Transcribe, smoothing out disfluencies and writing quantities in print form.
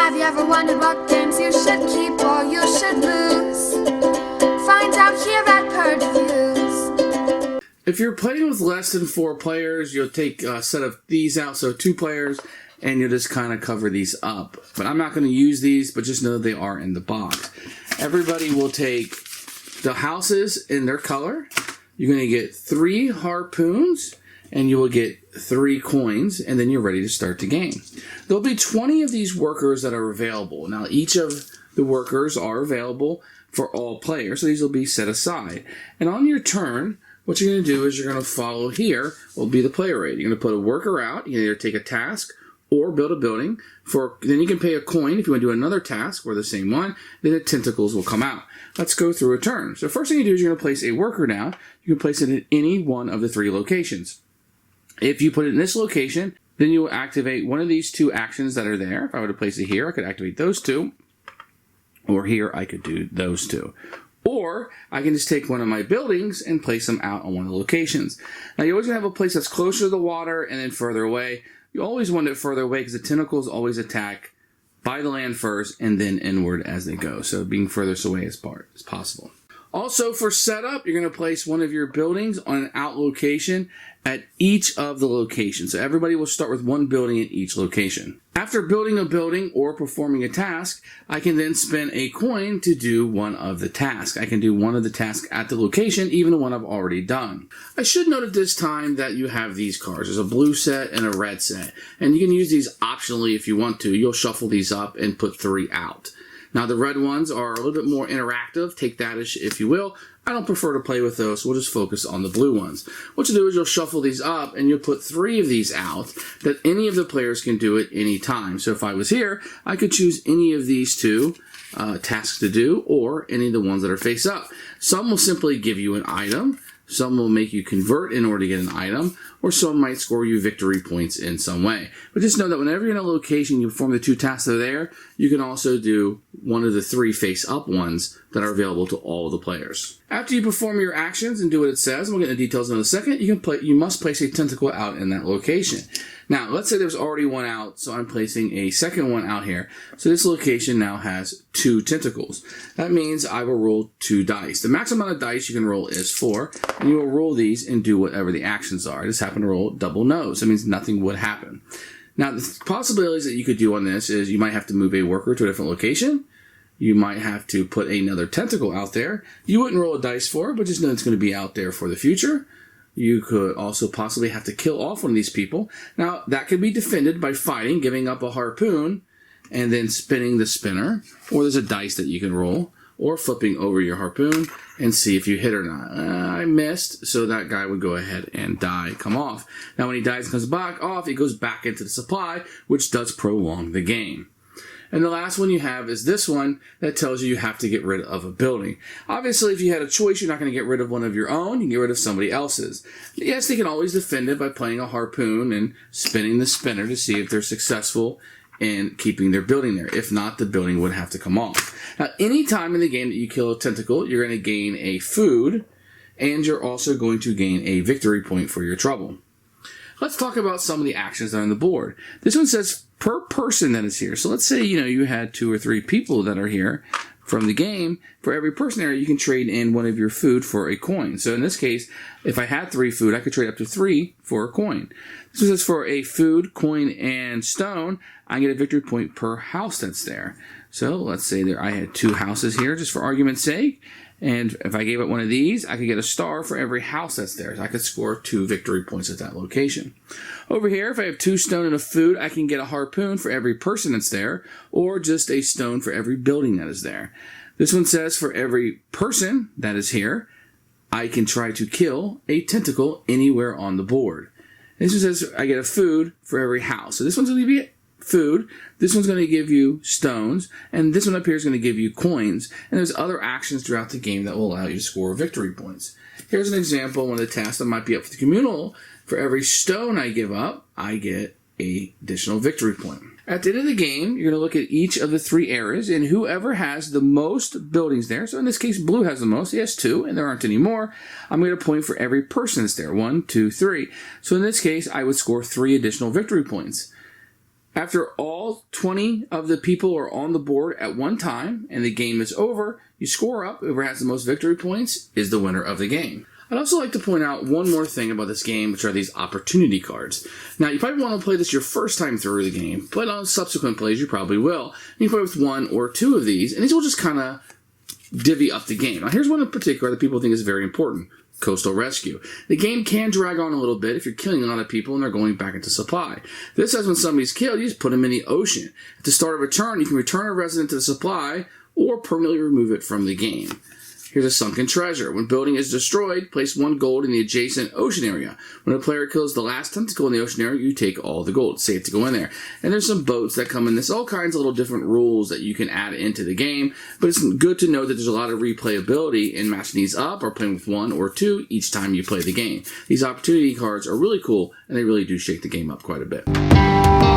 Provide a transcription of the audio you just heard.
Have you ever wondered what games you should keep or you should lose? Find out here at Purge Reviews. If you're playing with less than 4 players, you'll take a set of these out, so 2 players, and you'll just kind of cover these up. But I'm not going to use these, but just know that they are in the box. Everybody will take the houses in their color. You're going to get 3 harpoons, and you will get 3 coins, and then you're ready to start the game. There'll be 20 of these workers that are available. Now, each of the workers are available for all players, so these will be set aside. And on your turn, what you're going to do is you're going to follow here will be the player rate. You're going to put a worker out. You can either take a task or build a building. Then you can pay a coin if you want to do another task or the same one. Then the tentacles will come out. Let's go through a turn. So first thing you do is you're going to place a worker down. You can place it at any one of the 3 locations. If you put it in this location, then you will activate one of these 2 actions that are there. If I were to place it here, I could activate those 2. Or here, I could do those 2. Or I can just take one of my buildings and place them out on one of the locations. Now, you're always going to have a place that's closer to the water and then further away. You always want it further away because the tentacles always attack by the land first and then inward as they go. So being furthest away as possible. Also, for setup, you're going to place one of your buildings on an out location at each of the locations. So everybody will start with 1 building at each location. After building a building or performing a task, I can then spend a coin to do one of the tasks. I can do one of the tasks at the location, even the one I've already done. I should note at this time that you have these cards. There's a blue set and a red set. And you can use these optionally if you want to. You'll shuffle these up and put 3 out. Now, the red ones are a little bit more interactive. Take that if you will. I don't prefer to play with those, so we'll just focus on the blue ones. What you'll do is you'll shuffle these up, and you'll put 3 of these out that any of the players can do at any time. So if I was here, I could choose any of these 2 tasks to do, or any of the ones that are face up. Some will simply give you an item. Some will make you convert in order to get an item, or some might score you victory points in some way. But just know that whenever you're in a location, you perform the 2 tasks that are there, you can also do one of the 3 face-up ones that are available to all of the players. After you perform your actions and do what it says, and we'll get into details in a second, you must place a tentacle out in that location. Now, let's say there's already one out, so I'm placing a second one out here. So this location now has 2 tentacles. That means I will roll 2 dice. The maximum amount of dice you can roll is 4, and you will roll these and do whatever the actions are. I just happen to roll double nose. That means nothing would happen. Now, the possibilities that you could do on this is you might have to move a worker to a different location. You might have to put another tentacle out there. You wouldn't roll a dice for it, but just know it's going to be out there for the future. You could also possibly have to kill off one of these people. Now, that could be defended by fighting, giving up a harpoon, and then spinning the spinner. Or there's a dice that you can roll, or flipping over your harpoon and see if you hit or not. I missed, so that guy would go ahead and come off. Now, when he dies and comes back off, he goes back into the supply, which does prolong the game. And the last one you have is this one that tells you have to get rid of a building. Obviously, if you had a choice, you're not going to get rid of one of your own. You can get rid of somebody else's. Yes, they can always defend it by playing a harpoon and spinning the spinner to see if they're successful in keeping their building there. If not, the building would have to come off. Now, any time in the game that you kill a tentacle, you're going to gain a food, and you're also going to gain a victory point for your trouble. Let's talk about some of the actions that are on the board. This one says per person that is here. So let's say, you had 2 or 3 people that are here from the game. For every person there, you can trade in one of your food for a coin. So in this case, if I had 3 food, I could trade up to 3 for a coin. This one says for a food, coin, and stone, I get a victory point per house that's there. So let's say there I had 2 houses here, just for argument's sake. And if I gave it one of these, I could get a star for every house that's there. So I could score 2 victory points at that location. Over here, if I have 2 stone and a food, I can get a harpoon for every person that's there, or just a stone for every building that is there. This one says for every person that is here, I can try to kill a tentacle anywhere on the board. This one says I get a food for every house. So this one's going to be food, this one's going to give you stones, and this one up here is going to give you coins, and there's other actions throughout the game that will allow you to score victory points. Here's an example of one of the tasks that might be up for the communal. For every stone I give up, I get an additional victory point. At the end of the game, you're going to look at each of the 3 areas, and whoever has the most buildings there, so in this case, blue has the most, he has 2, and there aren't any more, I'm going to point for every person that's there, 1, 2, 3. So in this case, I would score 3 additional victory points. After all 20 of the people are on the board at one time and the game is over, you score up. Whoever has the most victory points is the winner of the game. I'd also like to point out one more thing about this game, which are these opportunity cards. Now, you probably want to play this your first time through the game, but on subsequent plays, you probably will. And you play with one or two of these, and these will just kind of divvy up the game. Now, here's one in particular that people think is very important. Coastal Rescue. The game can drag on a little bit if you're killing a lot of people and they're going back into supply. This says when somebody's killed, you just put them in the ocean. At the start of a turn, you can return a resident to the supply or permanently remove it from the game. Here's a sunken treasure. When building is destroyed, place 1 gold in the adjacent ocean area. When a player kills the last tentacle in the ocean area, you take all the gold. Safe to go in there. And there's some boats that come in. There's all kinds of little different rules that you can add into the game. But it's good to know that there's a lot of replayability in matching these up or playing with 1 or 2 each time you play the game. These opportunity cards are really cool, and they really do shake the game up quite a bit.